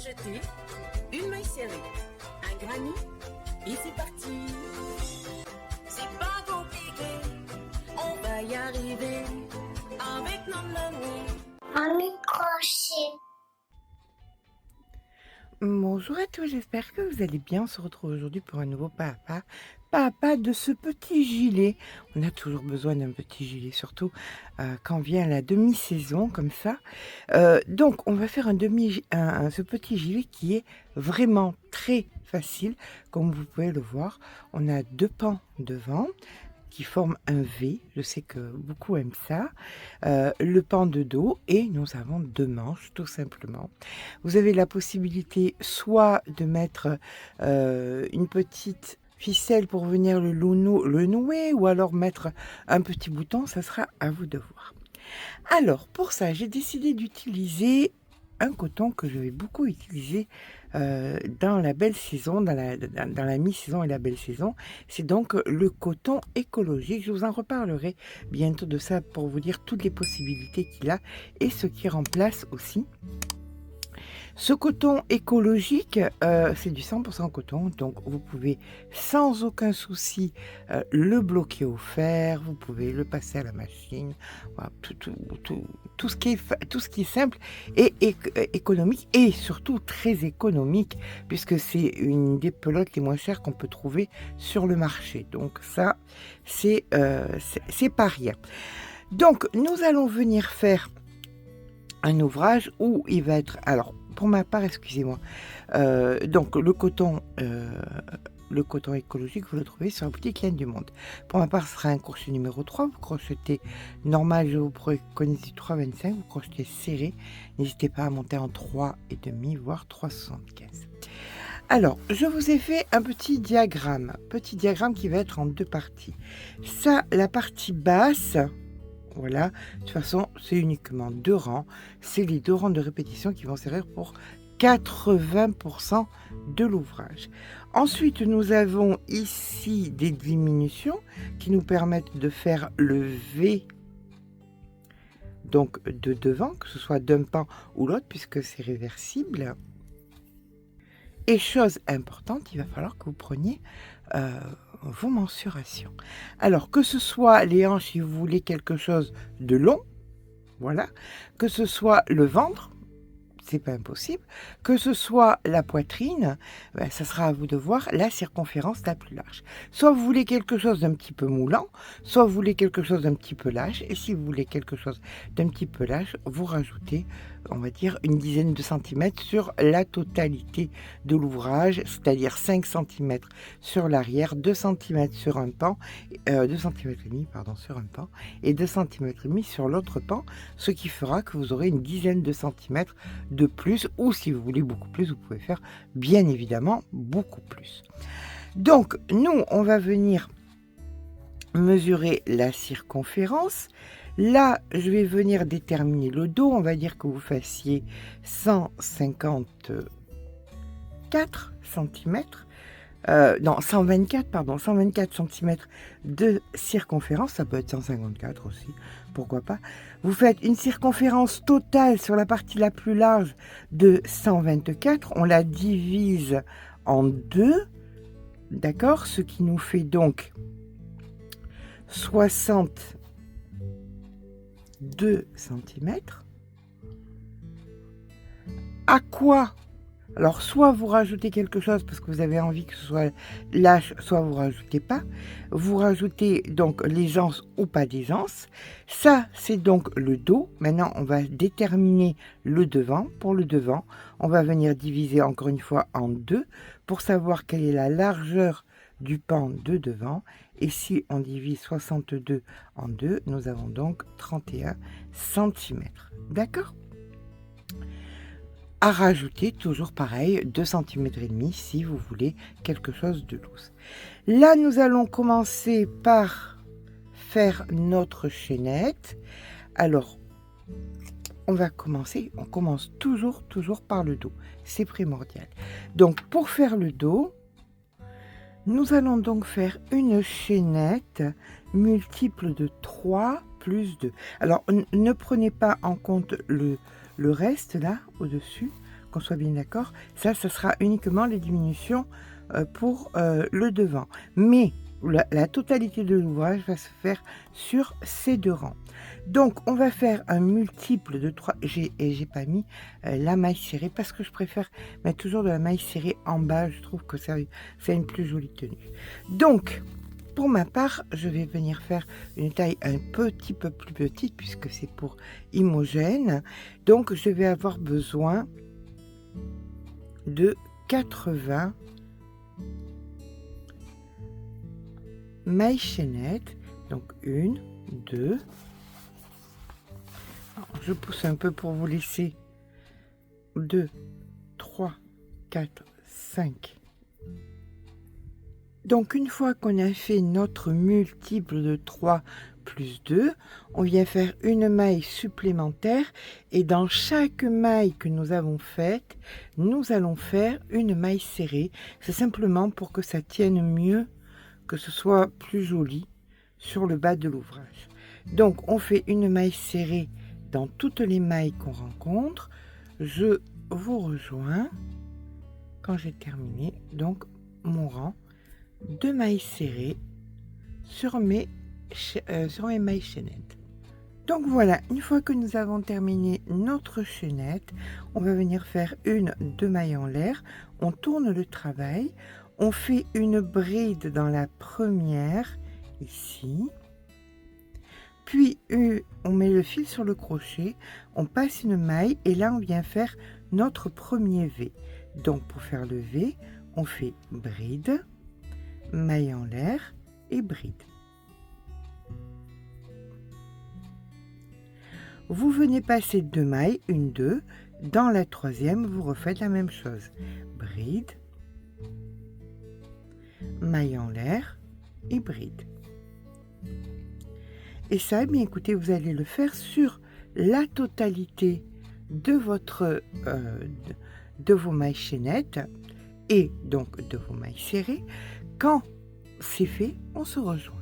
jeter, une maille serrée, un granit, et c'est parti. C'est pas compliqué, on va y arriver avec nos mamies. Un micro-chip. Bonjour à tous, j'espère que vous allez bien. On se retrouve aujourd'hui pour un nouveau pas de ce petit gilet. On a toujours besoin d'un petit gilet, surtout quand vient la demi-saison comme ça. Donc on va faire ce petit gilet qui est vraiment très facile. Comme vous pouvez le voir, on a deux pans devant qui forment un V, je sais que beaucoup aiment ça, le pan de dos et nous avons deux manches tout simplement. Vous avez la possibilité soit de mettre une petite ficelle pour venir le nouer ou alors mettre un petit bouton, ça sera à vous de voir. Alors pour ça j'ai décidé d'utiliser un coton que je vais beaucoup utiliser dans la belle saison, dans la mi-saison et la belle saison. C'est donc le coton écologique. Je vous en reparlerai bientôt de ça pour vous dire toutes les possibilités qu'il a et ce qui remplace aussi. Ce coton écologique, c'est du 100% coton, donc vous pouvez sans aucun souci le bloquer au fer, vous pouvez le passer à la machine, voilà, tout ce qui est simple et économique et surtout très économique puisque c'est une des pelotes les moins chères qu'on peut trouver sur le marché. Donc ça, c'est pas rien. Donc nous allons venir faire un ouvrage où il va être... Alors, pour ma part, excusez-moi, donc le coton écologique, vous le trouvez sur la boutique Laine du Monde. Pour ma part, ce sera un crochet numéro 3. Vous crochetez normal, je vous préconise du 3,25. Vous crochetez serré. N'hésitez pas à monter en 3,5, voire 3,75. Alors, je vous ai fait un petit diagramme qui va être en deux parties. Ça, la partie basse... Voilà, de toute façon, c'est uniquement deux rangs. C'est les deux rangs de répétition qui vont servir pour 80% de l'ouvrage. Ensuite, nous avons ici des diminutions qui nous permettent de faire le V, donc de devant, que ce soit d'un pan ou l'autre, puisque c'est réversible. Et chose importante, il va falloir que vous preniez vos mensurations. Alors, que ce soit les hanches, si vous voulez quelque chose de long, voilà, que ce soit le ventre, c'est pas impossible, que ce soit la poitrine, ben, ça sera à vous de voir la circonférence la plus large. Soit vous voulez quelque chose d'un petit peu moulant, soit vous voulez quelque chose d'un petit peu lâche, et si vous voulez quelque chose d'un petit peu lâche, vous rajoutez, on va dire, une dizaine de centimètres sur la totalité de l'ouvrage, c'est-à-dire 5 cm sur l'arrière, 2 cm sur un pan, 2 cm et demi, pardon, sur un pan, et 2 cm et demi sur l'autre pan, ce qui fera que vous aurez une dizaine de centimètres de plus, ou si vous voulez beaucoup plus, vous pouvez faire bien évidemment beaucoup plus. Donc nous, on va venir mesurer la circonférence. Là, je vais venir déterminer le dos. On va dire que vous fassiez 154 cm. Non, 124 cm de circonférence, ça peut être 154 aussi, pourquoi pas. Vous faites une circonférence totale sur la partie la plus large de 124, on la divise en deux, d'accord, ce qui nous fait donc 62 cm. À quoi? Alors, soit vous rajoutez quelque chose parce que vous avez envie que ce soit lâche, soit vous rajoutez pas. Vous rajoutez donc l'aisance ou pas d'aisance. Ça, c'est donc le dos. Maintenant, on va déterminer le devant. Pour le devant, on va venir diviser encore une fois en deux pour savoir quelle est la largeur du pan de devant. Et si on divise 62 en deux, nous avons donc 31 cm. D'accord ? À rajouter, toujours pareil, 2 cm et demi si vous voulez quelque chose de loose. Là, nous allons commencer par faire notre chaînette. Alors, on commence toujours par le dos. C'est primordial. Donc, pour faire le dos, nous allons donc faire une chaînette multiple de 3 plus 2. Alors, ne prenez pas en compte le reste là, au-dessus, qu'on soit bien d'accord, ça sera uniquement les diminutions pour le devant. Mais la totalité de l'ouvrage va se faire sur ces 2 rangs. Donc, on va faire un multiple de 3. J'ai pas mis la maille serrée parce que je préfère mettre toujours de la maille serrée en bas. Je trouve que ça a une plus jolie tenue. Donc, pour ma part, je vais venir faire une taille un petit peu plus petite puisque c'est pour Imogène. Donc, je vais avoir besoin de 80 mailles chaînettes. Donc, 1, 2. Je pousse un peu pour vous laisser 2, 3, 4, 5. Donc, une fois qu'on a fait notre multiple de 3 plus 2, on vient faire une maille supplémentaire et dans chaque maille que nous avons faite, nous allons faire une maille serrée. C'est simplement pour que ça tienne mieux, que ce soit plus joli sur le bas de l'ouvrage. Donc, on fait une maille serrée dans toutes les mailles qu'on rencontre. Je vous rejoins quand j'ai terminé donc mon rang de mailles serrées sur mes mailles chaînettes. Donc voilà, une fois que nous avons terminé notre chaînette, on va venir faire 2 mailles en l'air, on tourne le travail, on fait une bride dans la première ici, puis on met le fil sur le crochet, on passe une maille et là on vient faire notre premier V. Donc pour faire le V, on fait bride, maille en l'air et bride. Vous venez passer 2 mailles, 1, 2, dans la troisième vous refaites la même chose, bride, maille en l'air et bride. Et ça, eh bien écoutez, vous allez le faire sur la totalité de vos mailles chaînettes et donc de vos mailles serrées. Quand c'est fait, on se rejoint.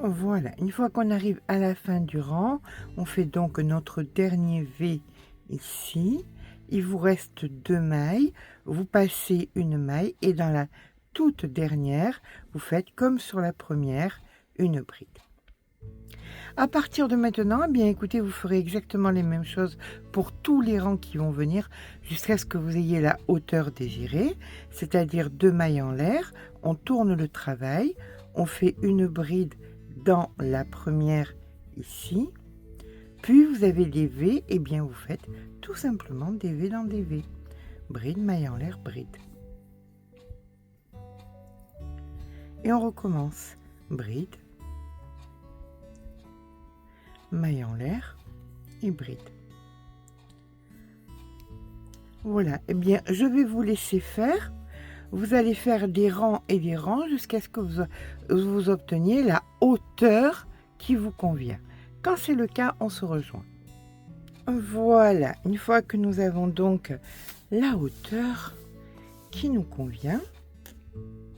Voilà, une fois qu'on arrive à la fin du rang, on fait donc notre dernier V ici. Il vous reste 2 mailles, vous passez une maille et dans la toute dernière, vous faites comme sur la première, une bride. À partir de maintenant, eh bien écoutez, vous ferez exactement les mêmes choses pour tous les rangs qui vont venir jusqu'à ce que vous ayez la hauteur désirée, c'est-à-dire 2 mailles en l'air, on tourne le travail, on fait une bride dans la première ici, puis vous avez des V, et bien vous faites tout simplement des V dans des V. Bride, maille en l'air, bride. Et on recommence. Bride, maille en l'air et bride. Voilà, et bien je vais vous laisser faire. Vous allez faire des rangs et des rangs jusqu'à ce que vous obteniez la hauteur qui vous convient. Quand c'est le cas, on se rejoint. Voilà, une fois que nous avons donc la hauteur qui nous convient.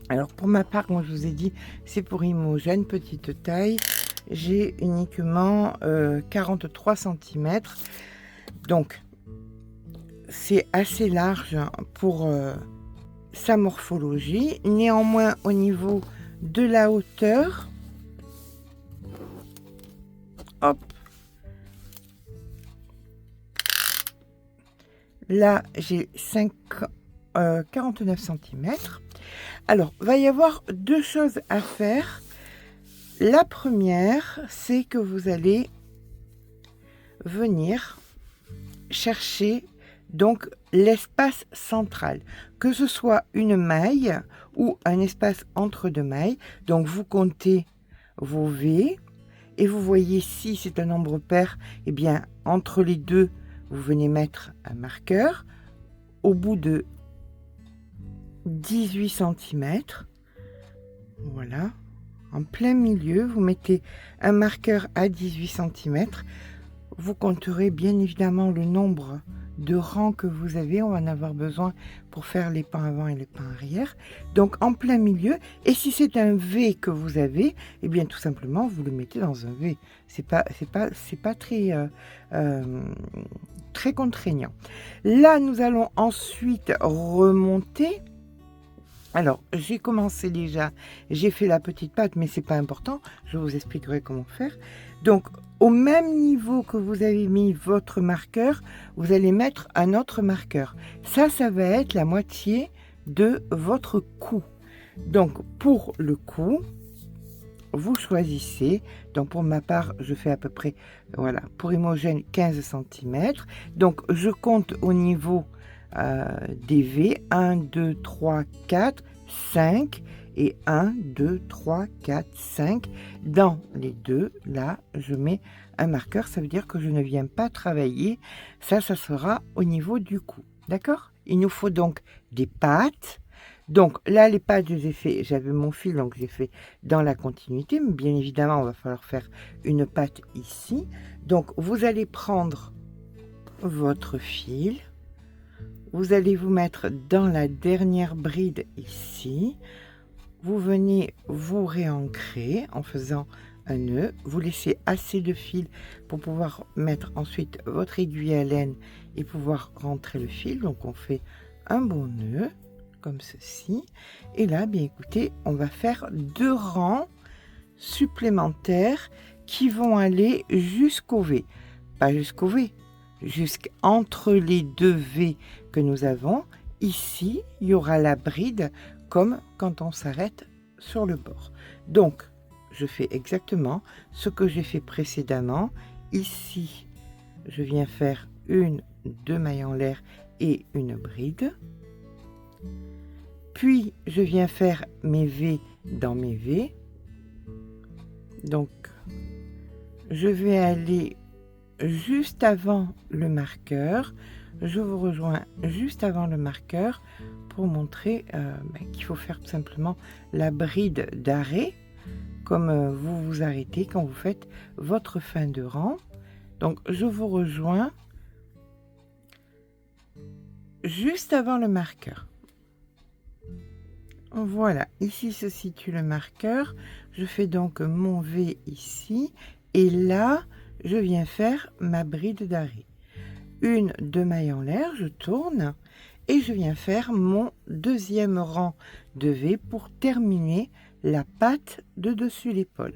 Alors pour ma part, comme je vous ai dit, c'est pour Imogène, petite taille. J'ai uniquement 43 cm. Donc c'est assez large pour sa morphologie. Néanmoins, au niveau de la hauteur, hop, là j'ai 49 cm. Alors, va y avoir 2 choses à faire. La première, c'est que vous allez venir chercher donc l'espace central, que ce soit une maille ou un espace entre 2 mailles. Donc vous comptez vos V et vous voyez si c'est un nombre pair, et bien entre les deux vous venez mettre un marqueur au bout de 18 cm. Voilà, en plein milieu vous mettez un marqueur à 18 cm. Vous compterez bien évidemment le nombre de rang que vous avez, on va en avoir besoin pour faire les pans avant et les pans arrière. Donc en plein milieu, et si c'est un V que vous avez, eh bien tout simplement vous le mettez dans un V. C'est pas très très contraignant. Là nous allons ensuite remonter. Alors, j'ai commencé déjà, j'ai fait la petite patte, mais c'est pas important, je vous expliquerai comment faire. Donc, au même niveau que vous avez mis votre marqueur, vous allez mettre un autre marqueur. Ça va être la moitié de votre cou. Donc, pour le cou, vous choisissez, donc pour ma part, je fais à peu près, voilà, pour Imogène, 15 cm. Donc, je compte au niveau des V, 1, 2, 3, 4, 5 et 1, 2, 3, 4, 5. Dans les deux, là, je mets un marqueur, ça veut dire que je ne viens pas travailler. Ça sera au niveau du cou, d'accord? Il nous faut donc des pattes. Donc là, les pattes, je les ai fait, j'avais mon fil, donc j'ai fait dans la continuité, mais bien évidemment, il va falloir faire une patte ici. Donc, vous allez prendre votre fil. Vous allez vous mettre dans la dernière bride ici. Vous venez vous réancrer en faisant un nœud. Vous laissez assez de fil pour pouvoir mettre ensuite votre aiguille à laine et pouvoir rentrer le fil. Donc on fait un bon nœud comme ceci. Et là, bien écoutez, on va faire 2 rangs supplémentaires qui vont aller jusqu'au V. Pas jusqu'au V, jusqu'entre les 2 V que nous avons. Ici, il y aura la bride comme quand on s'arrête sur le bord. Donc, je fais exactement ce que j'ai fait précédemment. Ici, je viens faire 1, 2 mailles en l'air et une bride. Puis, je viens faire mes V dans mes V. Donc, je vais aller juste avant le marqueur. Je vous rejoins juste avant le marqueur pour montrer qu'il faut faire tout simplement la bride d'arrêt comme vous vous arrêtez quand vous faites votre fin de rang. Donc je vous rejoins juste avant le marqueur. Voilà, ici se situe le marqueur. Je fais donc mon V ici et là je viens faire ma bride d'arrêt. 1, 2 mailles en l'air, je tourne et je viens faire mon deuxième rang de V pour terminer la patte de dessus l'épaule.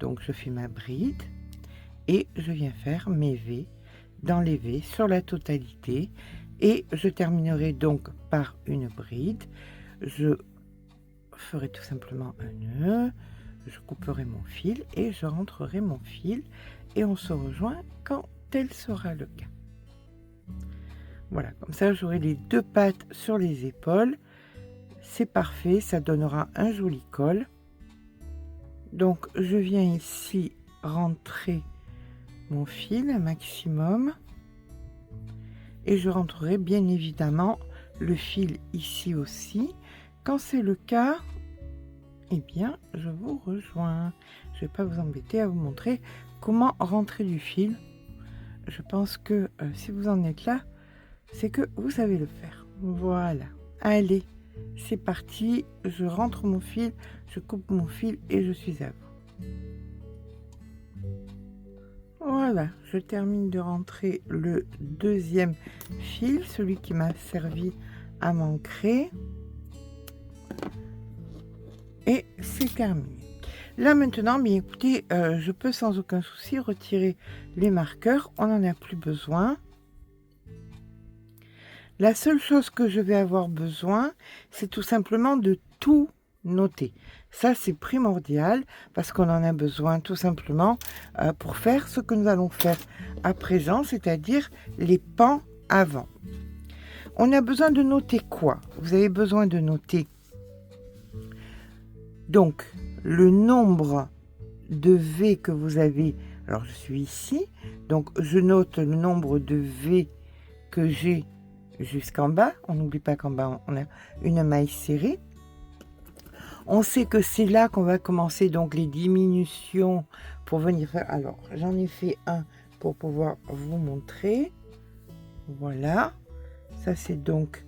Donc je fais ma bride et je viens faire mes V dans les V sur la totalité et je terminerai donc par une bride. Je ferai tout simplement un nœud, je couperai mon fil et je rentrerai mon fil et on se rejoint quand tel sera le cas. Voilà, comme ça j'aurai les 2 pattes sur les épaules. C'est parfait, ça donnera un joli col. Donc je viens ici rentrer mon fil un maximum. Et je rentrerai bien évidemment le fil ici aussi. Quand c'est le cas, eh bien je vous rejoins. Je ne vais pas vous embêter à vous montrer comment rentrer du fil. Je pense que si vous en êtes là, c'est que vous savez le faire. Voilà. Allez, c'est parti. Je rentre mon fil, je coupe mon fil et je suis à vous. Voilà, je termine de rentrer le deuxième fil, celui qui m'a servi à m'ancrer. Et c'est terminé. Là maintenant, bien écoutez, je peux sans aucun souci retirer les marqueurs. On n'en a plus besoin. La seule chose que je vais avoir besoin, c'est tout simplement de tout noter. Ça, c'est primordial parce qu'on en a besoin tout simplement pour faire ce que nous allons faire à présent, c'est-à-dire les pans avant. On a besoin de noter quoi? Vous avez besoin de noter donc le nombre de V que vous avez. Alors, je suis ici, donc je note le nombre de V que j'ai jusqu'en bas. On n'oublie pas qu'en bas on a une maille serrée. On sait que c'est là qu'on va commencer donc les diminutions pour venir faire. Alors j'en ai fait un pour pouvoir vous montrer. Voilà, ça c'est donc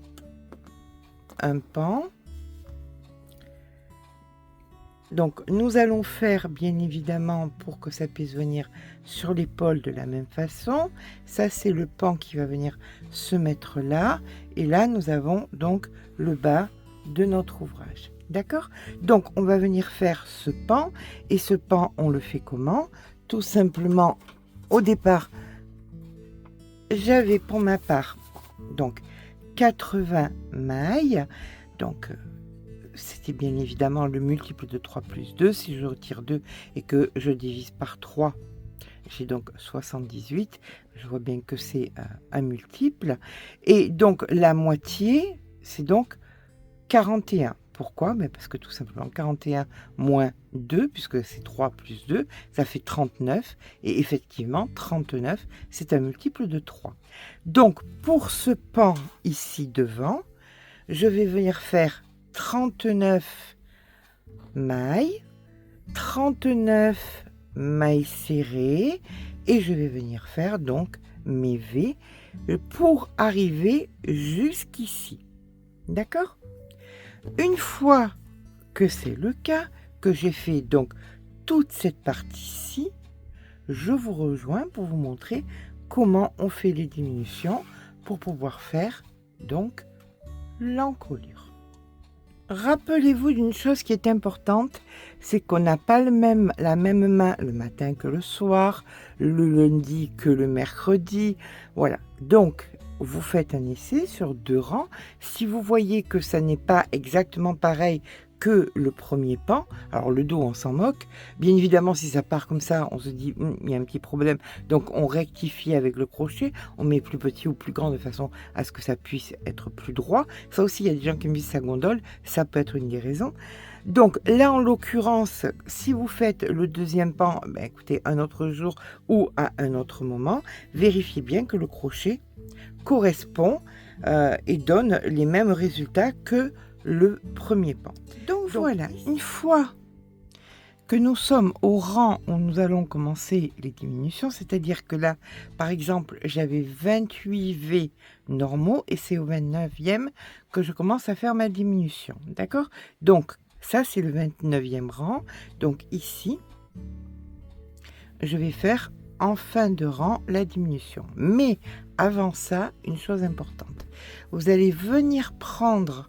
un pan. Donc nous allons faire bien évidemment pour que ça puisse venir sur l'épaule de la même façon. Ça c'est le pan qui va venir se mettre là. Et là nous avons donc le bas de notre ouvrage. D'accord? Donc on va venir faire ce pan. Et ce pan on le fait comment? Tout simplement au départ j'avais pour ma part donc 80 mailles. Donc c'était bien évidemment le multiple de 3 plus 2. Si je retire 2 et que je divise par 3, j'ai donc 78. Je vois bien que c'est un multiple. Et donc la moitié, c'est donc 41. Pourquoi? Parce que tout simplement 41 moins 2, puisque c'est 3 plus 2, ça fait 39. Et effectivement, 39, c'est un multiple de 3. Donc pour ce pan ici devant, je vais venir faire 39 mailles, 39 mailles serrées et je vais venir faire donc mes V pour arriver jusqu'ici. D'accord? Une fois que c'est le cas, que j'ai fait donc toute cette partie-ci, je vous rejoins pour vous montrer comment on fait les diminutions pour pouvoir faire donc l'encolure. Rappelez-vous d'une chose qui est importante, c'est qu'on n'a pas la même main le matin que le soir, le lundi que le mercredi. Voilà, donc vous faites un essai sur 2 rangs. Si vous voyez que ça n'est pas exactement pareil que le premier pan, alors le dos on s'en moque, bien évidemment si ça part comme ça on se dit il y a un petit problème, donc on rectifie avec le crochet, on met plus petit ou plus grand de façon à ce que ça puisse être plus droit. Ça aussi il y a des gens qui me disent ça gondole, ça peut être une des raisons. Donc là en l'occurrence si vous faites le deuxième pan, écoutez, un autre jour ou à un autre moment, vérifiez bien que le crochet correspond et donne les mêmes résultats que le premier pan. Donc voilà, une fois que nous sommes au rang où nous allons commencer les diminutions, c'est-à-dire que là, par exemple, j'avais 28 V normaux et c'est au 29e que je commence à faire ma diminution. D'accord? Donc, ça, c'est le 29e rang. Donc ici, je vais faire en fin de rang la diminution. Mais avant ça, une chose importante. Vous allez venir prendre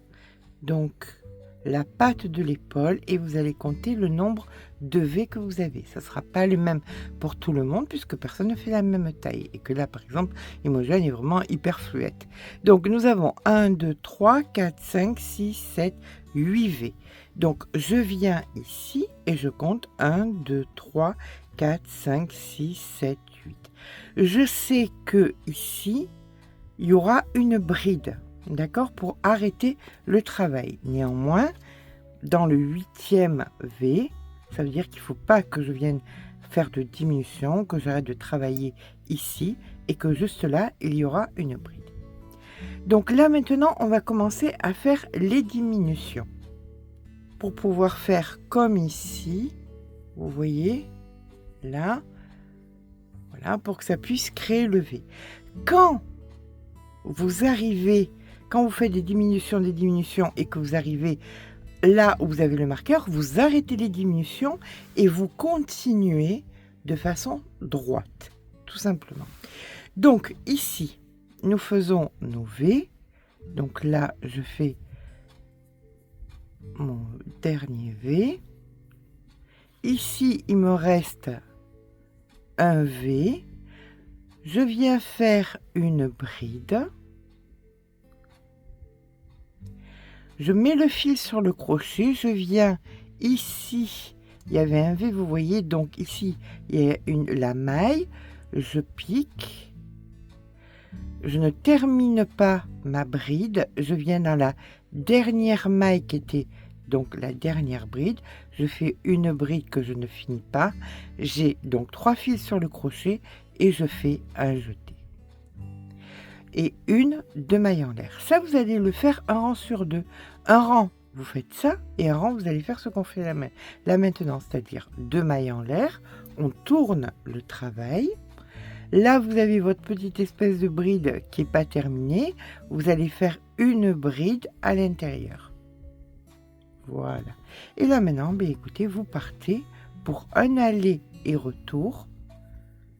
donc la patte de l'épaule et vous allez compter le nombre de V que vous avez. Ça ne sera pas le même pour tout le monde puisque personne ne fait la même taille et que là par exemple Imogen est vraiment hyper fluette. Donc nous avons 1, 2, 3, 4, 5, 6, 7, 8 V. Donc je viens ici et je compte 1, 2, 3, 4, 5, 6, 7, 8. Je sais que ici il y aura une bride. D'accord, pour arrêter le travail. Néanmoins, dans le 8e V, ça veut dire qu'il ne faut pas que je vienne faire de diminution, que j'arrête de travailler ici et que juste là, il y aura une bride. Donc là, maintenant, on va commencer à faire les diminutions. Pour pouvoir faire comme ici, vous voyez, là, voilà, pour que ça puisse créer le V. Quand vous arrivez, quand vous faites des diminutions et que vous arrivez là où vous avez le marqueur, vous arrêtez les diminutions et vous continuez de façon droite, tout simplement. Donc ici, nous faisons nos V. Donc là, je fais mon dernier V. Ici, il me reste un V. Je viens faire une bride. Je mets le fil sur le crochet, je viens ici, il y avait un V, vous voyez, donc ici, il y a la maille, je pique, je ne termine pas ma bride, je viens dans la dernière maille qui était donc la dernière bride, je fais une bride que je ne finis pas, j'ai donc 3 fils sur le crochet et je fais un jeté. Et une de mailles en l'air. Ça, vous allez le faire un rang sur 2. Un rang, vous faites ça, et un rang, vous allez faire ce qu'on fait là maintenant, c'est-à-dire 2 mailles en l'air, on tourne le travail, Là, vous avez votre petite espèce de bride qui n'est pas terminée. Vous allez faire une bride à l'intérieur. Voilà. Et là maintenant, ben, écoutez, vous partez pour un aller et retour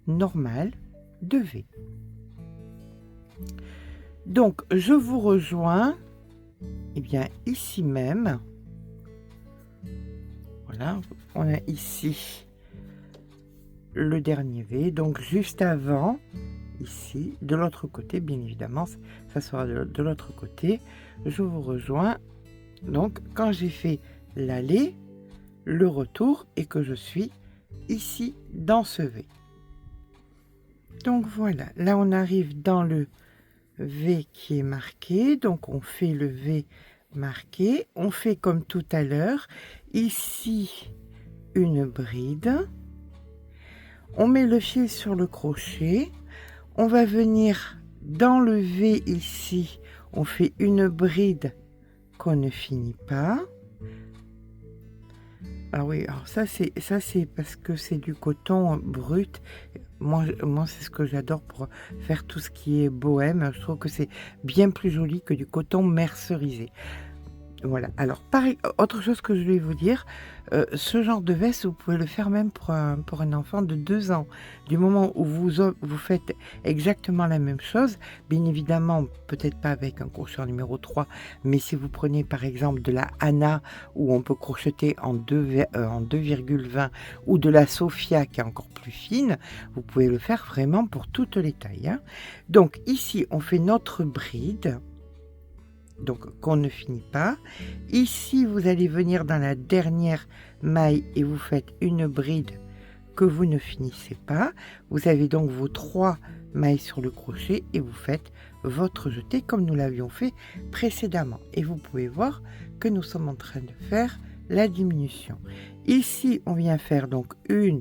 normal de V. Donc, je vous rejoins, eh bien, ici même. Voilà, on a ici le dernier V, donc juste avant, ici, de l'autre côté, bien évidemment, ça sera de l'autre côté. Je vous rejoins, donc, quand j'ai fait l'aller, le retour, et que je suis ici, dans ce V. Donc, voilà, là, on arrive dans le V qui est marqué, donc on fait le V marqué, on fait comme tout à l'heure, ici une bride, on met le fil sur le crochet, on va venir dans le V ici, on fait une bride qu'on ne finit pas. Ah oui, alors ça c'est parce que c'est du coton brut. Moi c'est ce que j'adore pour faire tout ce qui est bohème. Je trouve que c'est bien plus joli que du coton mercerisé. Voilà. Alors, autre chose que je vais vous dire, ce genre de veste, vous pouvez le faire même pour un enfant de 2 ans. Du moment où vous faites exactement la même chose, bien évidemment, peut-être pas avec un crochet numéro 3, mais si vous prenez par exemple de la Anna, où on peut crocheter en 2,20, ou de la Sophia, qui est encore plus fine, vous pouvez le faire vraiment pour toutes les tailles. Hein. Donc ici, on fait notre bride. Donc qu'on ne finit pas. Ici, vous allez venir dans la dernière maille et vous faites une bride que vous ne finissez pas. Vous avez donc vos 3 mailles sur le crochet et vous faites votre jeté comme nous l'avions fait précédemment. Et vous pouvez voir que nous sommes en train de faire la diminution. Ici, on vient faire donc 1,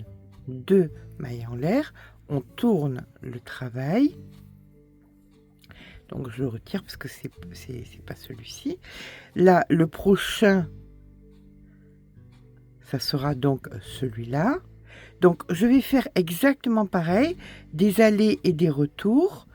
2 mailles en l'air. On tourne le travail. Donc je le retire parce que c'est pas celui-ci. Là, le prochain, ça sera donc celui-là. Donc je vais faire exactement pareil, des allers et des retours,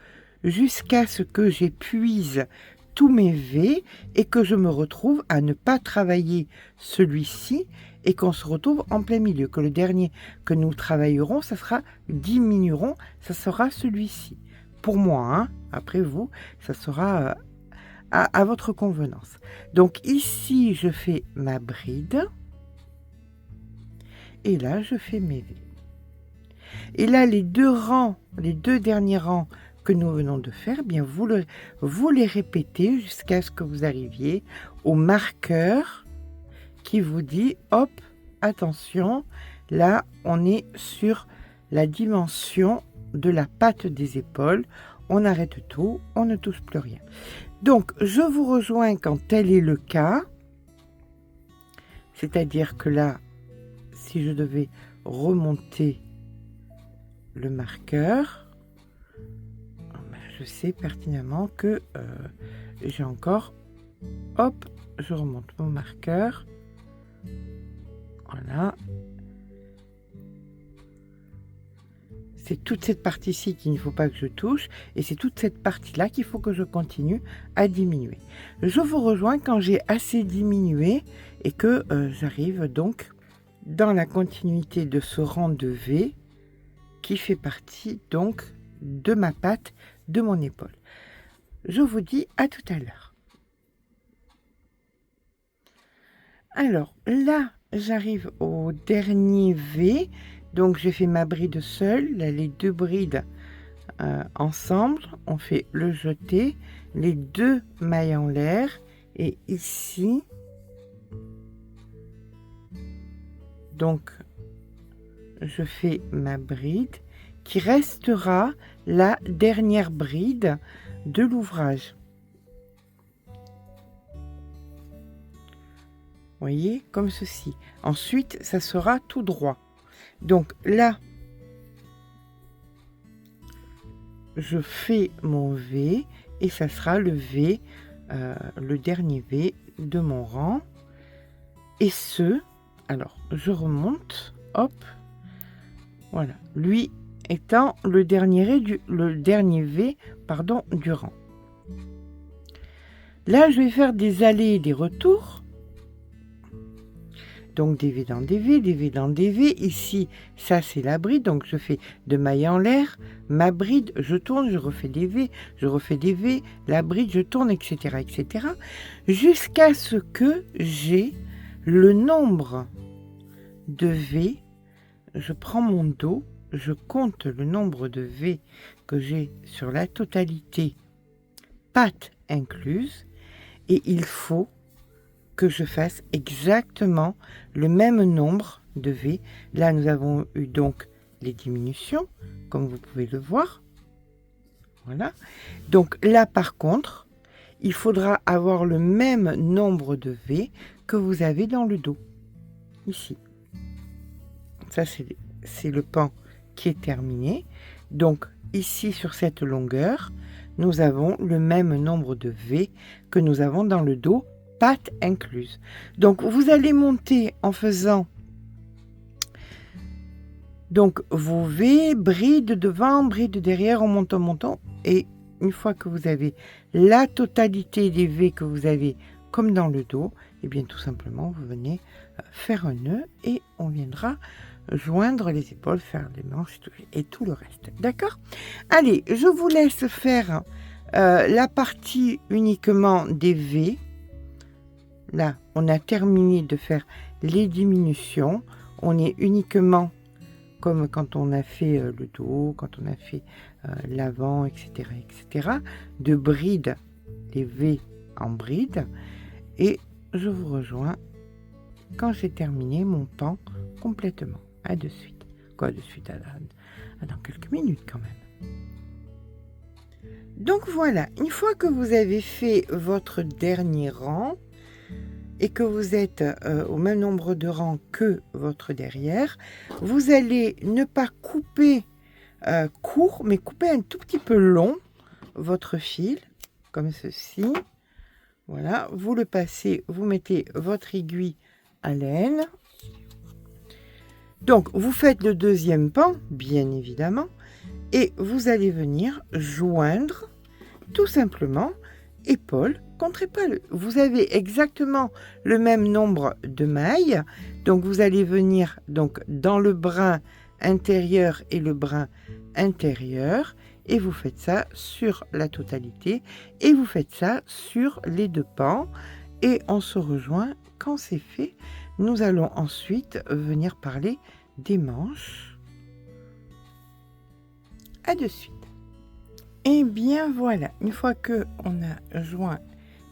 jusqu'à ce que j'épuise tous mes V et que je me retrouve à ne pas travailler celui-ci et qu'on se retrouve en plein milieu. Que le dernier que nous travaillerons, ça sera diminueront, ça sera celui-ci. Pour moi, hein. Après vous, ça sera à votre convenance. Donc ici, je fais ma bride. Et là, je fais mes V. Et là, les deux derniers rangs que nous venons de faire, bien vous les répétez jusqu'à ce que vous arriviez au marqueur qui vous dit, hop, attention, là, on est sur la dimension de la patte des épaules, on arrête tout, on ne touche plus rien. Donc, je vous rejoins quand tel est le cas, c'est-à-dire que là, si je devais remonter le marqueur, je sais pertinemment que j'ai encore, hop, je remonte mon marqueur, voilà. C'est toute cette partie-ci qu'il ne faut pas que je touche et c'est toute cette partie-là qu'il faut que je continue à diminuer. Je vous rejoins quand j'ai assez diminué et que j'arrive donc dans la continuité de ce rang de V qui fait partie donc de ma patte, de mon épaule. Je vous dis à tout à l'heure. Alors là, j'arrive au dernier V. Donc j'ai fait ma bride seule, là, les 2 brides ensemble, on fait le jeté, les 2 mailles en l'air, et ici, donc je fais ma bride, qui restera la dernière bride de l'ouvrage. Vous voyez, comme ceci. Ensuite, ça sera tout droit. Donc là, je fais mon V et ça sera le V, le dernier V de mon rang. Et alors je remonte, hop, voilà. Lui étant le dernier V du rang. Là, je vais faire des allers et des retours. Donc des V dans des V, des V dans des V. Ici, ça c'est la bride, donc je fais de maille en l'air, ma bride, je tourne, je refais des V, je refais des V, la bride, je tourne, etc., etc. Jusqu'à ce que j'ai le nombre de V. Je prends mon dos, je compte le nombre de V que j'ai sur la totalité, pattes incluses, et il faut que je fasse exactement le même nombre de V. Là, nous avons eu donc les diminutions, comme vous pouvez le voir. Voilà. Donc là, par contre, il faudra avoir le même nombre de V que vous avez dans le dos, ici. Ça, c'est le pan qui est terminé. Donc, ici, sur cette longueur, nous avons le même nombre de V que nous avons dans le dos, pattes incluses. Donc, vous allez monter en faisant donc vos V, bride devant, bride derrière, en montant. Et une fois que vous avez la totalité des V que vous avez comme dans le dos, et bien tout simplement, vous venez faire un nœud et on viendra joindre les épaules, faire les manches et tout le reste. D'accord? Allez, je vous laisse faire la partie uniquement des V. Là, on a terminé de faire les diminutions. On est uniquement comme quand on a fait le dos, quand on a fait l'avant, etc., etc. De bride, les V en bride. Et je vous rejoins quand j'ai terminé mon pan complètement. À de suite. Quoi de suite? Dans quelques minutes quand même. Donc voilà, une fois que vous avez fait votre dernier rang et que vous êtes au même nombre de rangs que votre derrière, vous allez ne pas couper court, mais couper un tout petit peu long votre fil, comme ceci. Voilà, vous le passez, vous mettez votre aiguille à laine. Donc, vous faites le deuxième pan, bien évidemment, et vous allez venir joindre tout simplement épaule contre épaule. Vous avez exactement le même nombre de mailles, donc vous allez venir donc dans le brin intérieur et le brin intérieur, et vous faites ça sur la totalité, et vous faites ça sur les deux pans, et on se rejoint quand c'est fait. Nous allons ensuite venir parler des manches. À de suite. Et bien voilà, une fois que on a joint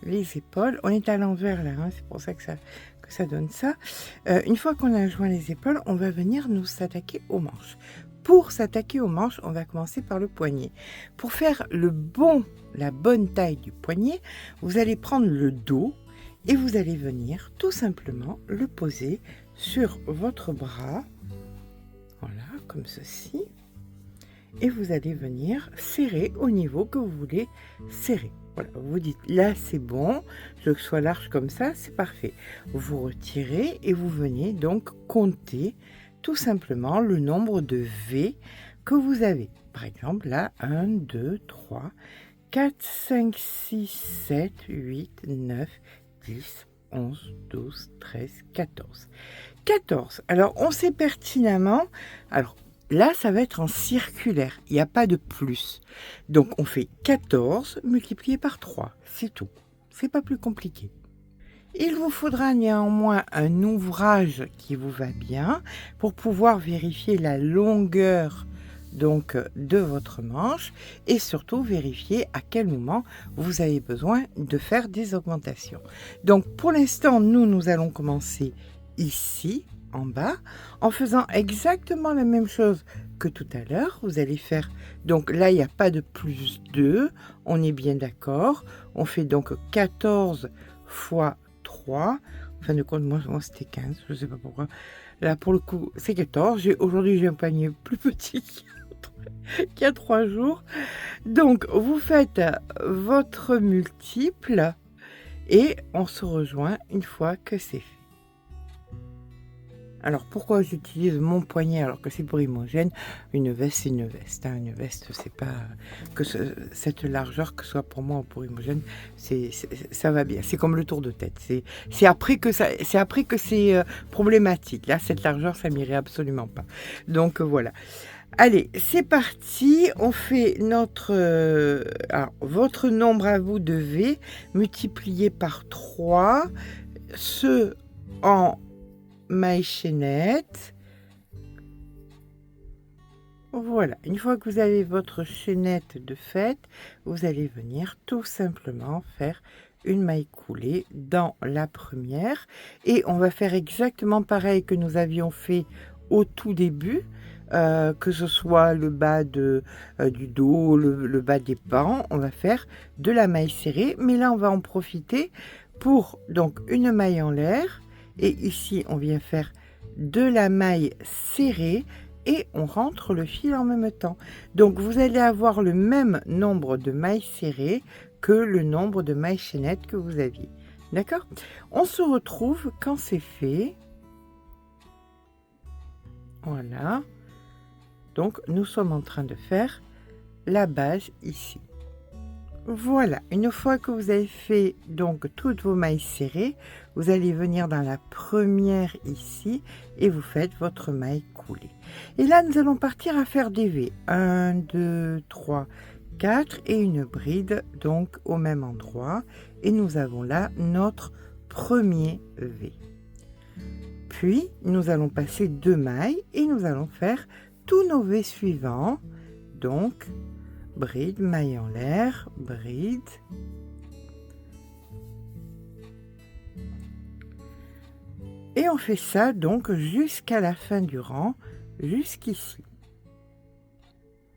les épaules, on est à l'envers là, hein, c'est pour ça que ça donne ça. Une fois qu'on a joint les épaules, on va venir nous s'attaquer aux manches. Pour s'attaquer aux manches, on va commencer par le poignet. Pour faire la bonne taille du poignet, vous allez prendre le dos et vous allez venir tout simplement le poser sur votre bras. Voilà, comme ceci. Et vous allez venir serrer au niveau que vous voulez serrer. Voilà, vous dites là c'est bon, je veux que ce soit large comme ça, c'est parfait. Vous retirez et vous venez donc compter tout simplement le nombre de V que vous avez. Par exemple là, 1, 2, 3, 4, 5, 6, 7, 8, 9, 10, 11, 12, 13, 14. 14. Alors, on sait pertinemment... Alors, là, ça va être en circulaire. Il n'y a pas de plus. Donc, on fait 14 multiplié par 3. C'est tout. C'est pas plus compliqué. Il vous faudra néanmoins un ouvrage qui vous va bien pour pouvoir vérifier la longueur donc de votre manche et surtout vérifier à quel moment vous avez besoin de faire des augmentations. Donc pour l'instant, nous allons commencer ici en bas en faisant exactement la même chose que tout à l'heure. Vous allez faire, donc là il n'y a pas de plus 2, on est bien d'accord. On fait donc 14 fois 3, en fin de compte moi c'était 15, je ne sais pas pourquoi. Là pour le coup c'est 14, aujourd'hui j'ai un panier plus petit qu'il y a 3 jours. Donc vous faites votre multiple et on se rejoint une fois que c'est fait. Alors pourquoi j'utilise mon poignet alors que c'est pour Imogène? Une veste, c'est une veste. Hein. Une veste, c'est pas que cette largeur, que ce soit pour moi ou pour Imogène, ça va bien. C'est comme le tour de tête. C'est après que c'est problématique. Là, cette largeur, ça m'irait absolument pas. Donc voilà. Allez, c'est parti. On fait votre nombre à vous de V multiplié par 3, ce en maille chaînette. Voilà, une fois que vous avez votre chaînette de fait, vous allez venir tout simplement faire une maille coulée dans la première et on va faire exactement pareil que nous avions fait au tout début, que ce soit le bas du dos, le bas des pans, on va faire de la maille serrée, mais là on va en profiter pour donc une maille en l'air. Et ici, on vient faire de la maille serrée et on rentre le fil en même temps. Donc, vous allez avoir le même nombre de mailles serrées que le nombre de mailles chaînettes que vous aviez. D'accord? On se retrouve quand c'est fait. Voilà. Donc, nous sommes en train de faire la base ici. Voilà, une fois que vous avez fait donc toutes vos mailles serrées, vous allez venir dans la première ici et vous faites votre maille coulée. Et là, nous allons partir à faire des V. 1, 2, 3, 4 et une bride donc au même endroit. Et nous avons là notre premier V. Puis, nous allons passer 2 mailles et nous allons faire tous nos V suivants. Donc, bride, maille en l'air, bride. Et on fait ça donc jusqu'à la fin du rang, jusqu'ici.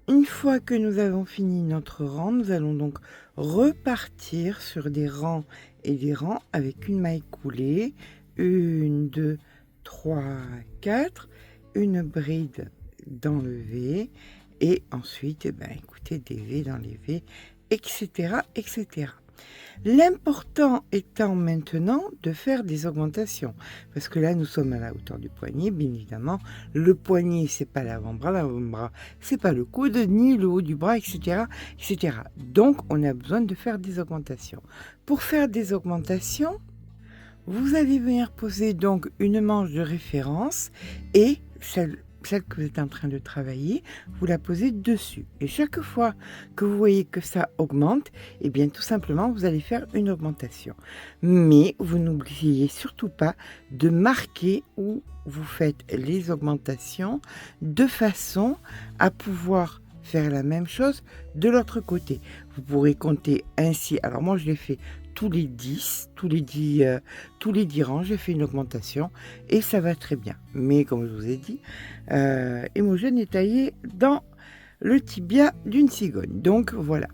Une fois que nous avons fini notre rang, nous allons donc repartir sur des rangs et des rangs avec une maille coulée. 1, 2, 3, 4. Une bride dans le V. Et ensuite, écoutez, des V dans les V, etc., etc. L'important étant maintenant de faire des augmentations. Parce que là, nous sommes à la hauteur du poignet, bien évidemment. Le poignet, c'est pas l'avant-bras, c'est pas le coude, ni le haut du bras, etc., etc. Donc, on a besoin de faire des augmentations. Pour faire des augmentations, vous allez venir poser donc une manche de référence et celle que vous êtes en train de travailler, vous la posez dessus. Et chaque fois que vous voyez que ça augmente, eh bien tout simplement, vous allez faire une augmentation. Mais vous n'oubliez surtout pas de marquer où vous faites les augmentations de façon à pouvoir faire la même chose de l'autre côté. Vous pourrez compter ainsi. Alors moi, je l'ai fait tous les 10 rangs, j'ai fait une augmentation et ça va très bien. Mais comme je vous ai dit, Imogène est taillé dans le tibia d'une cigogne. Donc voilà.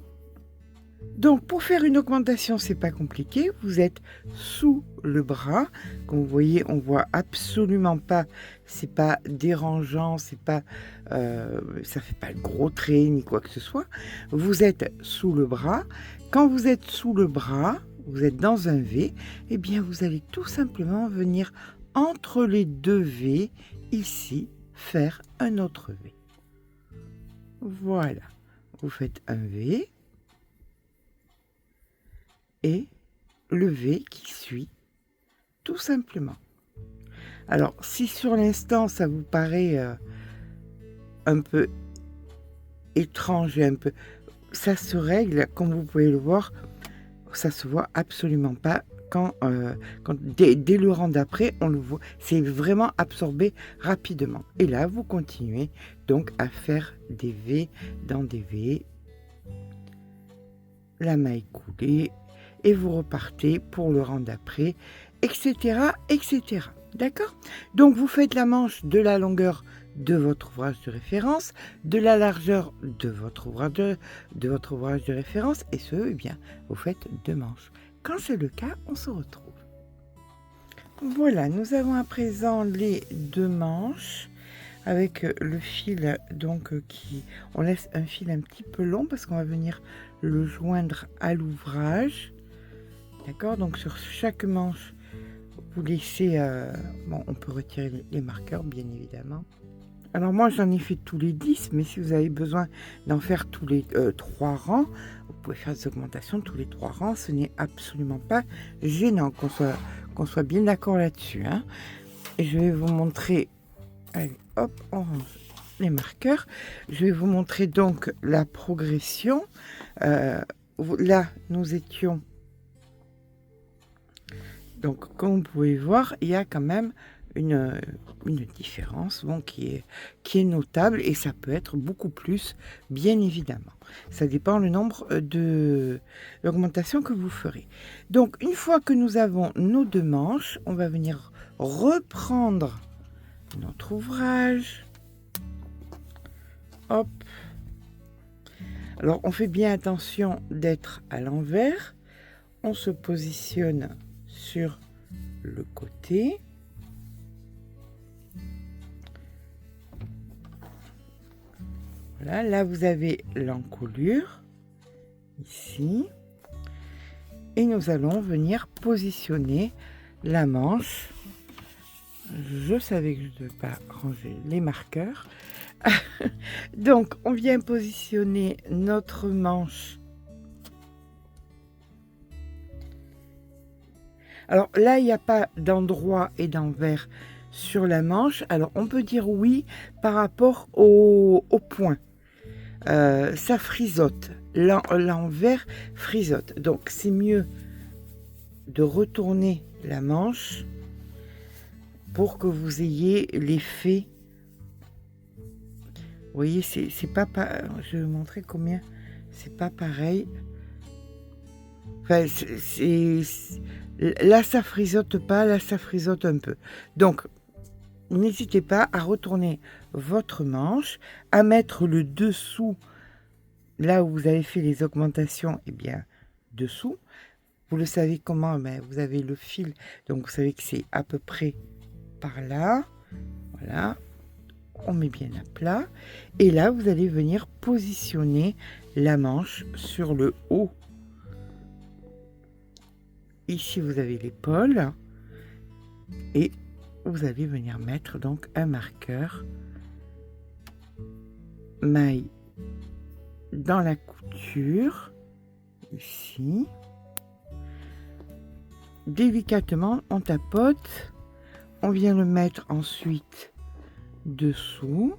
Donc pour faire une augmentation, c'est pas compliqué. Vous êtes sous le bras. Comme vous voyez, on voit absolument pas. C'est pas dérangeant. C'est pas, ça fait pas le gros trait ni quoi que ce soit. Vous êtes sous le bras. Quand vous êtes sous le bras, vous êtes dans un V, eh bien vous allez tout simplement venir entre les deux V, ici, faire un autre V. Voilà, vous faites un V et le V qui suit, tout simplement. Alors, si sur l'instant ça vous paraît un peu étrange et un peu... Ça se règle, comme vous pouvez le voir, ça se voit absolument pas quand dès le rang d'après, on le voit. C'est vraiment absorbé rapidement. Et là, vous continuez donc à faire des V dans des V, la maille coulée, et vous repartez pour le rang d'après, etc., etc. D'accord? Donc, vous faites la manche de la longueur de votre ouvrage de référence, de la largeur de votre ouvrage de référence, et ce, eh bien, vous faites 2 manches. Quand c'est le cas, on se retrouve. Voilà, nous avons à présent les 2 manches avec le fil donc on laisse un fil un petit peu long parce qu'on va venir le joindre à l'ouvrage. D'accord? Donc sur chaque manche, vous laisser... bon, on peut retirer les marqueurs, bien évidemment. Alors moi, j'en ai fait tous les 10, mais si vous avez besoin d'en faire tous les 3 rangs, vous pouvez faire des augmentations tous les 3 rangs. Ce n'est absolument pas gênant, qu'on soit bien d'accord là-dessus. Hein. Et je vais vous montrer... Allez, hop, on range les marqueurs. Je vais vous montrer donc la progression. Là, nous étions... Donc, comme vous pouvez voir, il y a quand même une différence bon, qui est notable et ça peut être beaucoup plus, bien évidemment. Ça dépend le nombre d'augmentations que vous ferez. Donc, une fois que nous avons nos 2 manches, on va venir reprendre notre ouvrage. Hop. Alors, on fait bien attention d'être à l'envers. On se positionne sur le côté. Voilà, là vous avez l'encolure, ici. Et nous allons venir positionner la manche. Je savais que je ne devais pas ranger les marqueurs. Donc, on vient positionner notre manche. Alors là, il n'y a pas d'endroit et d'envers sur la manche. Alors, on peut dire oui par rapport au point. Ça frisote. L'envers frisote. Donc, c'est mieux de retourner la manche pour que vous ayez l'effet. Vous voyez, c'est pas... Je vais vous montrer combien c'est pas pareil. Enfin, là, ça frisote pas, là, ça frisote un peu. Donc, n'hésitez pas à retourner votre manche, à mettre le dessous, là où vous avez fait les augmentations, et bien, dessous. Vous le savez comment, mais vous avez le fil, donc vous savez que c'est à peu près par là. Voilà. On met bien à plat. Et là, vous allez venir positionner la manche sur le haut. Ici, vous avez l'épaule. Et vous allez venir mettre donc un marqueur. Maille dans la couture. Ici. Délicatement, on tapote. On vient le mettre ensuite dessous.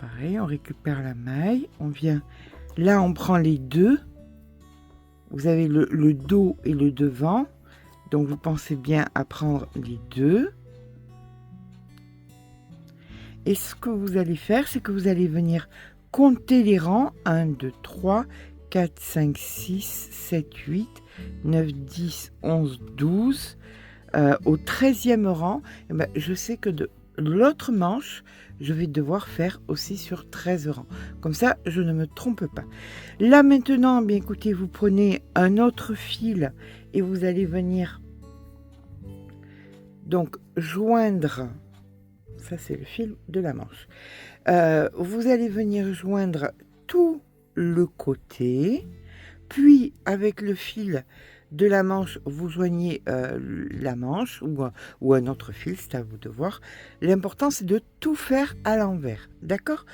Pareil, on récupère la maille. On vient... Là, on prend les deux. Vous avez le dos et le devant. Donc, vous pensez bien à prendre les deux. Et ce que vous allez faire, c'est que vous allez venir compter les rangs. 1, 2, 3, 4, 5, 6, 7, 8, 9, 10, 11, 12. Au 13e rang, eh ben, je sais que de l'autre manche, je vais devoir faire aussi sur 13 rangs. Comme ça, je ne me trompe pas. Là, maintenant, bien écoutez, vous prenez un autre fil et vous allez venir donc joindre, ça c'est le fil de la manche, vous allez venir joindre tout le côté, puis avec le fil de la manche, vous joignez la manche ou un autre fil, c'est à vous de voir. L'important, c'est de tout faire à l'envers, d'accord?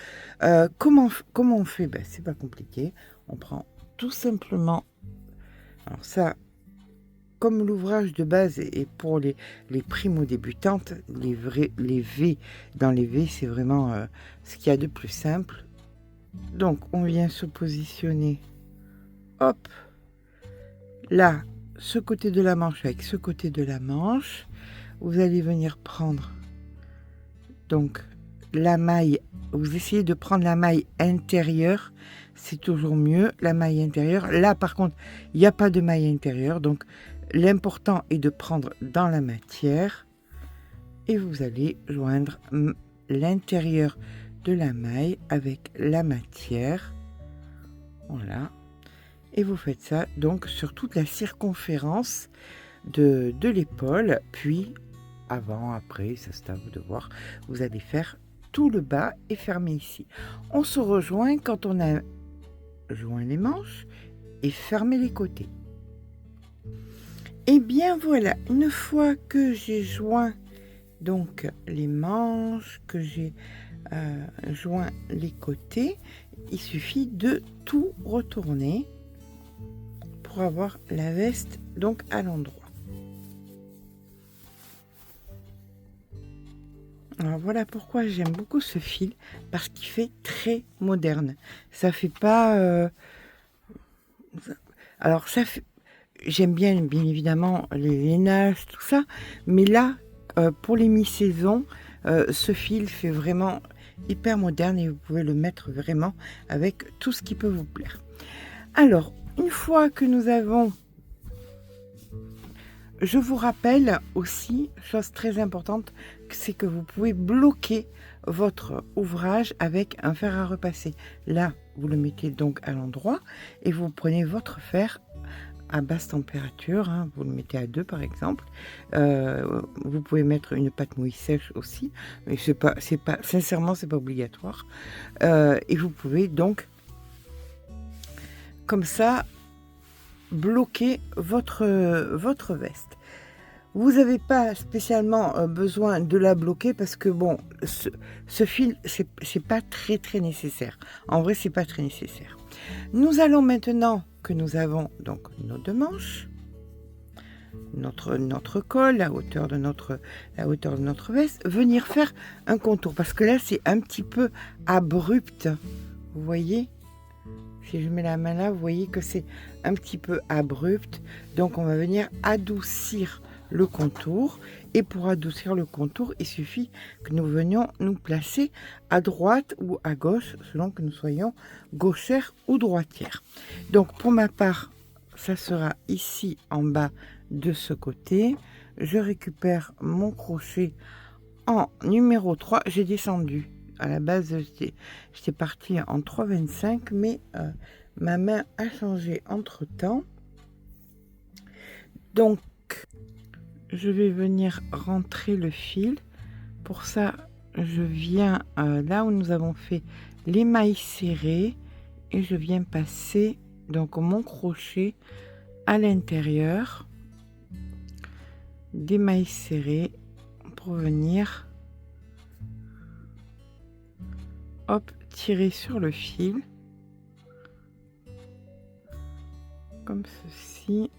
Comment on fait? Ben, c'est pas compliqué. On prend tout simplement... Alors ça, comme l'ouvrage de base est pour les primo-débutantes, les V, dans les V, c'est vraiment ce qu'il y a de plus simple. Donc, on vient se positionner, hop, là, ce côté de la manche avec ce côté de la manche. Vous allez venir prendre donc la maille. Vous essayez de prendre la maille intérieure. C'est toujours mieux, la maille intérieure. Là, par contre, il n'y a pas de maille intérieure. Donc, l'important est de prendre dans la matière. Et vous allez joindre l'intérieur de la maille avec la matière. Voilà. Et vous faites ça donc sur toute la circonférence de l'épaule, puis avant, après, ça c'est à vous de voir. Vous allez faire tout le bas et fermer ici. On se rejoint quand on a joint les manches et fermé les côtés. Et bien voilà, une fois que j'ai joint donc les manches, que j'ai joint les côtés, il suffit de tout retourner pour avoir la veste donc à l'endroit. Alors voilà pourquoi j'aime beaucoup ce fil, parce qu'il fait très moderne. Ça fait pas alors ça fait, j'aime bien évidemment les lainages, tout ça, mais là pour les mi-saisons, ce fil fait vraiment hyper moderne et vous pouvez le mettre vraiment avec tout ce qui peut vous plaire. Alors, une fois que nous avons, je vous rappelle aussi, chose très importante, c'est que vous pouvez bloquer votre ouvrage avec un fer à repasser. Là, vous le mettez donc à l'endroit et vous prenez votre fer à basse température, hein, vous le mettez à 2 par exemple. Vous pouvez mettre une pâte mouille sèche aussi, mais sincèrement, c'est pas obligatoire. Et vous pouvez donc, comme ça, bloquer votre veste. Vous n'avez pas spécialement besoin de la bloquer parce que bon, ce fil, c'est pas très nécessaire. En vrai, c'est pas très nécessaire. Nous allons maintenant que nous avons donc nos 2 manches, notre col, la hauteur de notre veste, venir faire un contour parce que là c'est un petit peu abrupt. Vous voyez, si je mets la main là, vous voyez que c'est un petit peu abrupt. Donc on va venir adoucir le contour, et pour adoucir le contour, il suffit que nous venions nous placer à droite ou à gauche, selon que nous soyons gauchères ou droitières. Donc pour ma part, ça sera ici en bas de ce côté. Je récupère mon crochet en numéro 3. J'ai descendu. À la base, j'étais partie en 3,25, mais ma main a changé entre temps. Donc, je vais venir rentrer le fil. Pour ça, je viens là où nous avons fait les mailles serrées et je viens passer donc mon crochet à l'intérieur des mailles serrées pour venir tirer sur le fil comme ceci.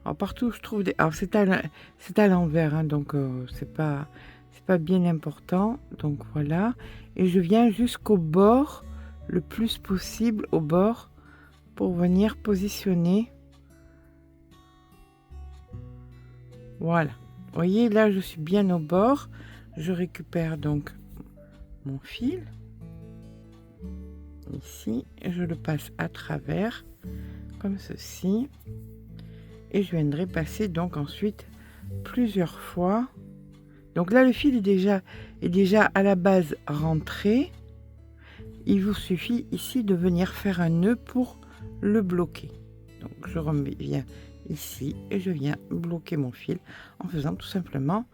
Alors partout où je trouve des... Alors c'est à l'envers, hein, donc c'est pas bien important. Donc voilà. Et je viens jusqu'au bord, le plus possible au bord, pour venir positionner. Voilà. Vous voyez, là je suis bien au bord. Je récupère donc mon fil. Ici. Et je le passe à travers, comme ceci. Et je viendrai passer donc ensuite plusieurs fois. Donc là, le fil est déjà à la base rentré. Il vous suffit ici de venir faire un nœud pour le bloquer. Donc je reviens ici et je viens bloquer mon fil en faisant tout simplement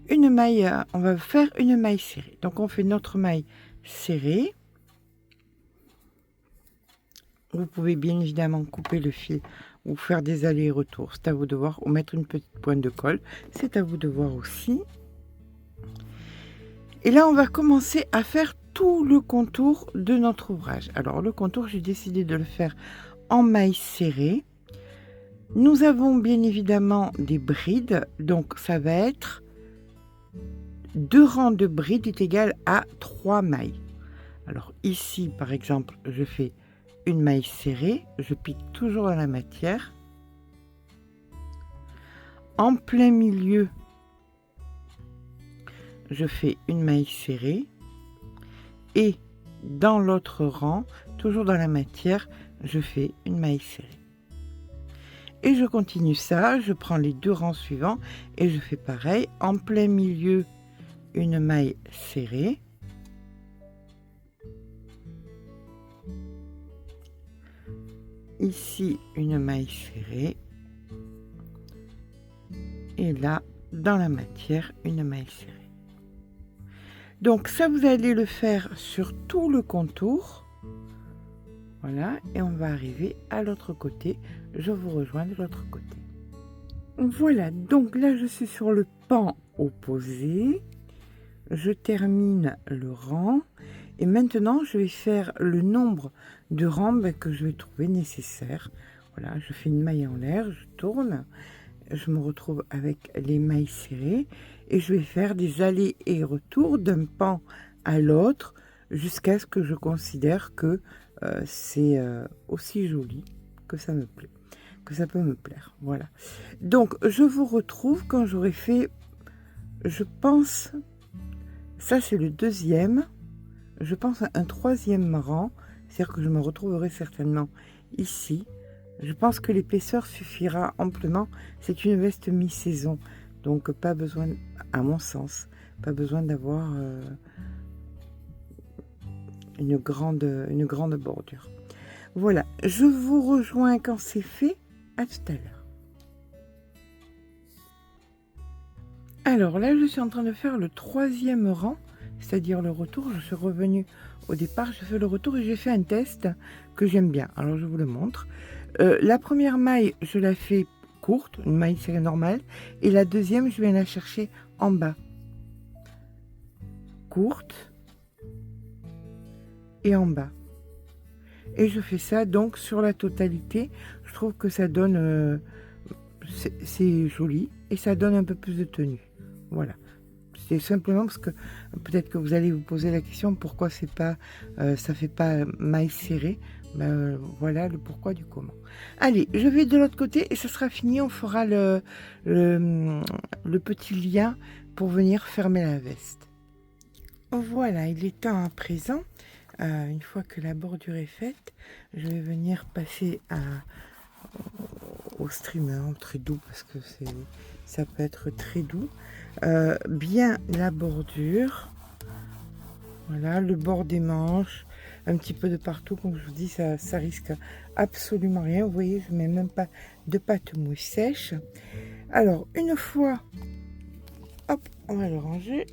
une maille. On va faire une maille serrée. Donc on fait notre maille serrée. Vous pouvez bien évidemment couper le fil ou faire des allers-retours, c'est à vous de voir, ou mettre une petite pointe de colle, c'est à vous de voir aussi. Et là, on va commencer à faire tout le contour de notre ouvrage. Alors, le contour, j'ai décidé de le faire en maille serrée. Nous avons bien évidemment des brides, donc ça va être 2 rangs de brides est égal à 3 mailles. Alors ici, par exemple, je fais une maille serrée, je pique toujours dans la matière. En plein milieu, je fais une maille serrée et dans l'autre rang, toujours dans la matière, je fais une maille serrée. Et je continue ça, je prends les 2 rangs suivants et je fais pareil. En plein milieu, une maille serrée. Ici, une maille serrée. Et là, dans la matière, une maille serrée. Donc ça, vous allez le faire sur tout le contour. Voilà, et on va arriver à l'autre côté. Je vous rejoins de l'autre côté. Voilà, donc là je suis sur le pan opposé. Je termine le rang et maintenant je vais faire le nombre de rangs que je vais trouver nécessaire. Voilà, je fais une maille en l'air, je tourne, je me retrouve avec les mailles serrées et je vais faire des allers et retours d'un pan à l'autre jusqu'à ce que je considère que c'est aussi joli que ça me plaît, que ça peut me plaire. Voilà, donc je vous retrouve quand j'aurai fait, je pense, ça c'est le deuxième, je pense à un troisième rang, c'est-à-dire que je me retrouverai certainement ici. Je pense que l'épaisseur suffira amplement. C'est une veste mi-saison, donc pas besoin, à mon sens, pas besoin d'avoir une grande bordure. Voilà, je vous rejoins quand c'est fait. À tout à l'heure. Alors là, je suis en train de faire le troisième rang, c'est-à-dire le retour. Je suis revenue au départ, je fais le retour et j'ai fait un test que j'aime bien. Alors je vous le montre. La première maille, je la fais courte, une maille serrée normale, et la deuxième, je viens la chercher en bas. Courte et en bas. Et je fais ça donc sur la totalité. Je trouve que ça donne... c'est joli et ça donne un peu plus de tenue. Voilà. C'est simplement parce que peut-être que vous allez vous poser la question pourquoi c'est pas, ça fait pas maille serrée. Ben, voilà le pourquoi du comment. Allez, je vais de l'autre côté et ce sera fini. On fera le petit lien pour venir fermer la veste. Voilà, il est temps à présent. Une fois que la bordure est faite, je vais venir passer au streamer très doux parce que ça peut être très doux. Bien la bordure, voilà, le bord des manches, un petit peu de partout, comme je vous dis, ça risque absolument rien. Vous voyez, je mets même pas de pâte mousse sèche. Alors une fois, hop, on va le ranger.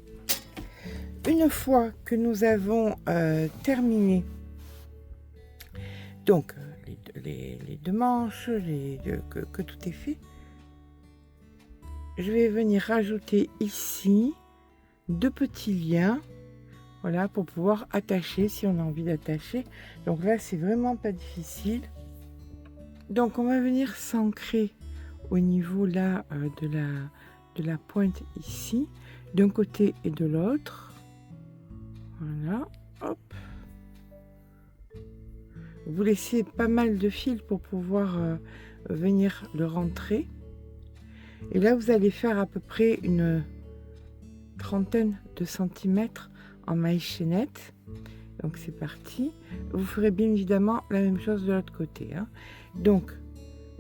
Une fois que nous avons terminé donc les deux manches, que tout est fait, je vais venir rajouter ici deux petits liens, voilà, pour pouvoir attacher si on a envie d'attacher. Donc là, c'est vraiment pas difficile. Donc on va venir s'ancrer au niveau là de la pointe ici, d'un côté et de l'autre. Voilà, hop. Vous laissez pas mal de fil pour pouvoir venir le rentrer. Et là, vous allez faire à peu près une trentaine de centimètres en maille chaînette. Donc c'est parti. Vous ferez bien évidemment la même chose de l'autre côté, hein. Donc,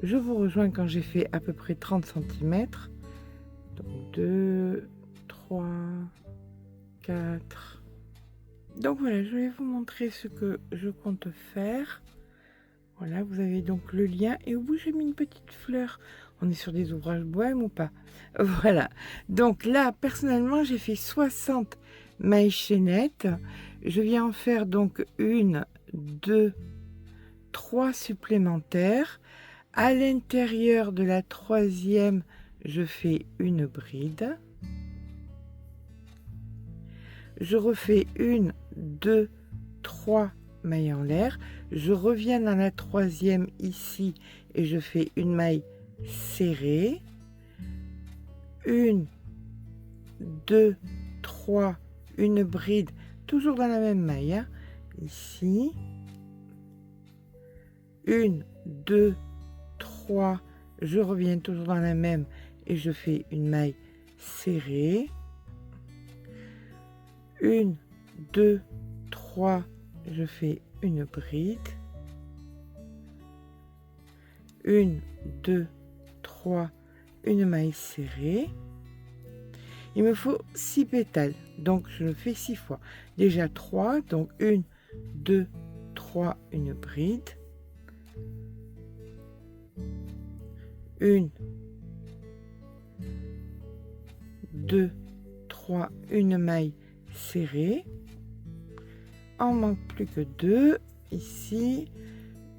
je vous rejoins quand j'ai fait à peu près 30 centimètres. Donc 2, 3, 4... Donc voilà, je vais vous montrer ce que je compte faire. Voilà, vous avez donc le lien et au bout j'ai mis une petite fleur. On est sur des ouvrages bohèmes ou pas? Voilà, donc là personnellement j'ai fait 60 mailles chaînettes. Je viens en faire donc 1, 2, 3 supplémentaires. À l'intérieur de la troisième, je fais une bride. Je refais 1, 2, 3 mailles en l'air. Je reviens dans la troisième ici et je fais une maille serrée. 1, 2, 3, une bride, toujours dans la même maille, hein, ici. 1, 2, 3, je reviens toujours dans la même et je fais une maille serrée. 1, 2, 3, je fais une bride. 1, 2, 3, une maille serrée. Il me faut 6 pétales, donc je le fais 6 fois. Déjà 3, donc 1, 2, 3, une bride. 1, 2, 3, une maille serrée. En manque plus que 2 ici.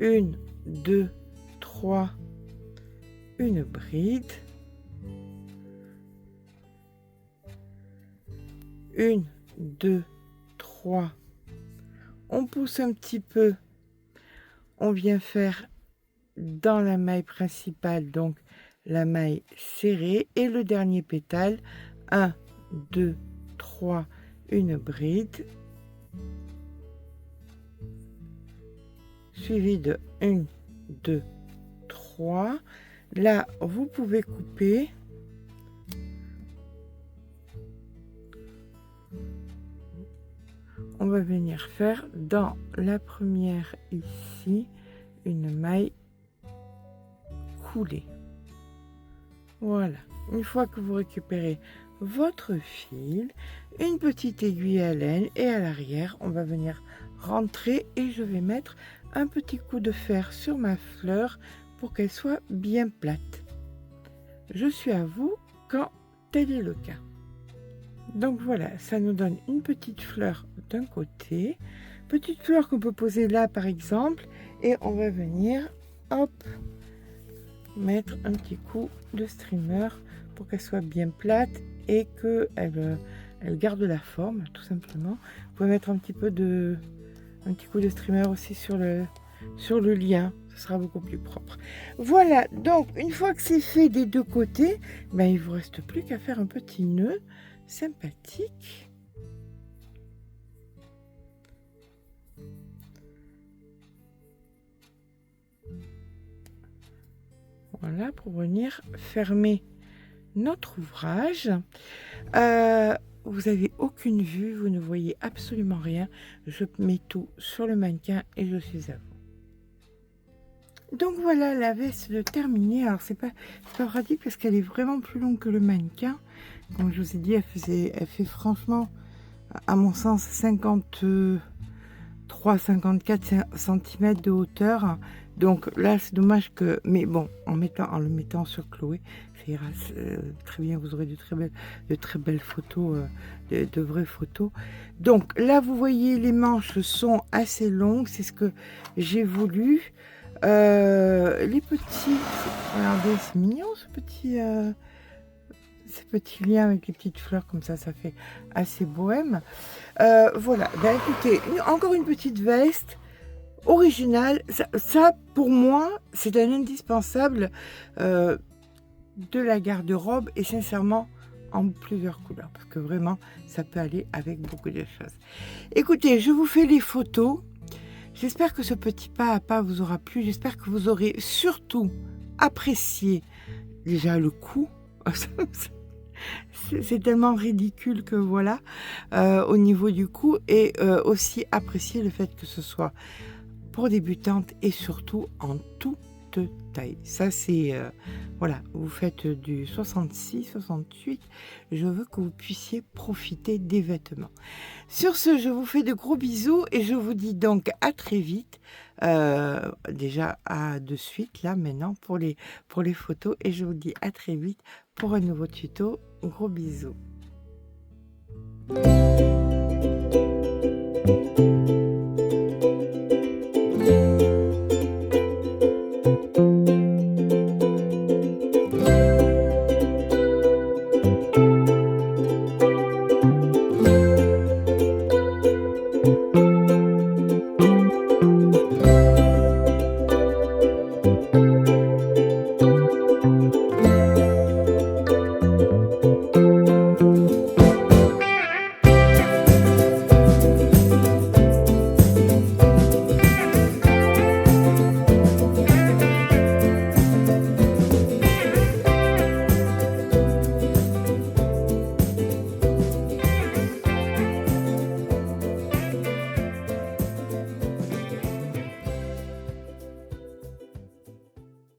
1, 2, 3, une bride. 1, 2, 3. On pousse un petit peu. On vient faire dans la maille principale, donc la maille serrée. Et le dernier pétale, 1, 2, 3, une bride. Suivi de 1, 2, 3. Là, vous pouvez couper. On va venir faire dans la première ici une maille coulée. Voilà. Une fois que vous récupérez votre fil, une petite aiguille à laine et à l'arrière, on va venir rentrer et je vais mettre un petit coup de fer sur ma fleur pour qu'elle soit bien plate. Je suis à vous quand tel est le cas. Donc voilà, ça nous donne une petite fleur d'un côté, petite fleur qu'on peut poser là par exemple, et on va venir, hop, mettre un petit coup de streamer pour qu'elle soit bien plate et qu'elle elle garde la forme, tout simplement. Vous pouvez mettre un petit coup de streamer aussi sur le lien, ce sera beaucoup plus propre. Voilà, donc une fois que c'est fait des deux côtés, ben, il ne vous reste plus qu'à faire un petit nœud sympathique. Voilà, pour venir fermer notre ouvrage. Vous n'avez aucune vue, vous ne voyez absolument rien. Je mets tout sur le mannequin et je suis à vous. Donc voilà, la veste de terminée. Alors c'est pas pratique parce qu'elle est vraiment plus longue que le mannequin. Comme je vous ai dit, elle fait franchement, à mon sens, 53-54 cm de hauteur. Donc là, c'est dommage que... Mais bon, en le mettant sur Chloé, ça ira très bien. Vous aurez de très belles photos, de vraies photos. Donc là, vous voyez, les manches sont assez longues. C'est ce que j'ai voulu. Les petits... Regardez, c'est mignon, ces petits liens avec les petites fleurs. Comme ça fait assez bohème. Voilà. Ben, écoutez, encore une petite veste. Original, ça pour moi c'est un indispensable de la garde-robe et sincèrement en plusieurs couleurs parce que vraiment ça peut aller avec beaucoup de choses. Écoutez, je vous fais les photos. J'espère que ce petit pas à pas vous aura plu. J'espère que vous aurez surtout apprécié déjà le coup. C'est tellement ridicule que voilà, au niveau du cou, et aussi apprécier le fait que ce soit pour débutantes et surtout en toute taille. Ça c'est voilà, vous faites du 66, 68, je veux que vous puissiez profiter des vêtements. Sur ce, je vous fais de gros bisous et je vous dis donc à très vite, déjà à de suite là maintenant pour les photos, et je vous dis à très vite pour un nouveau tuto. Gros bisous.